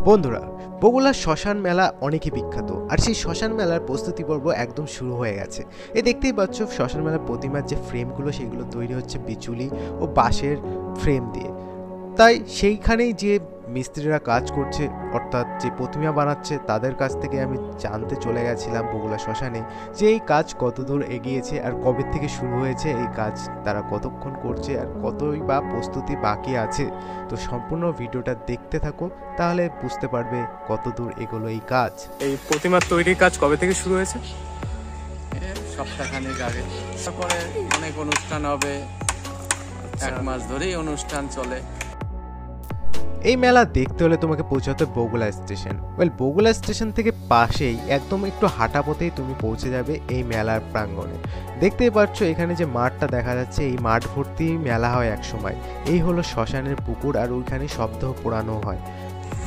বন্ধুরা, বগুড়ার শ্মশান মেলা অনেকই বিখ্যাত, আর সেই শ্মশান মেলার প্রস্তুতি পর্ব একদম শুরু হয়ে গেছে। দেখতেই পাচ্ছ শ্মশান মেলার প্রতিমার যে ফ্রেমগুলো সেগুলো তৈরি হচ্ছে বিচুলি ও বাঁশের ফ্রেম দিয়ে। তাই সেইখানেই যে মিস্ত্রিরা কাজ করছে, অর্থাৎ যে প্রতিমা বানাচ্ছে, তাদের কাছ থেকে আমি জানতে চলে গেছিলাম বগুড়া শ্মশানে যে এই কাজ কতদূর এগিয়েছে আর কবে থেকে শুরু হয়েছে এই কাজ, তারা কতক্ষণ করছে আর কতই বা প্রস্তুতি বাকি আছে। তো সম্পূর্ণ ভিডিওটা দেখতে থাকো, তাহলে বুঝতে পারবে কতদূর এগোলো এই কাজ। এই প্রতিমার তৈরির কাজ কবে থেকে শুরু হয়েছে? সপ্তাহখানেক আগে। তারপরে অনেক অনুষ্ঠান হবে, এক মাস ধরেই অনুষ্ঠান চলে। এই মেলা দেখতে হলে তোমাকে পৌঁছাতে হবে বগুড়া স্টেশন। বগুড়া স্টেশন থেকে পাশেই একদম একটু হাঁটা পথেই তুমি পৌঁছে যাবে এই মেলার প্রাঙ্গণে। দেখতেই পাচ্ছ এখানে যে মাঠটা দেখা যাচ্ছে, এই মাঠ ভর্তি মেলা হয় এক সময়। এই হলো শ্মশানের পুকুর, আর ওইখানে শবদেহ পোড়ানো হয়।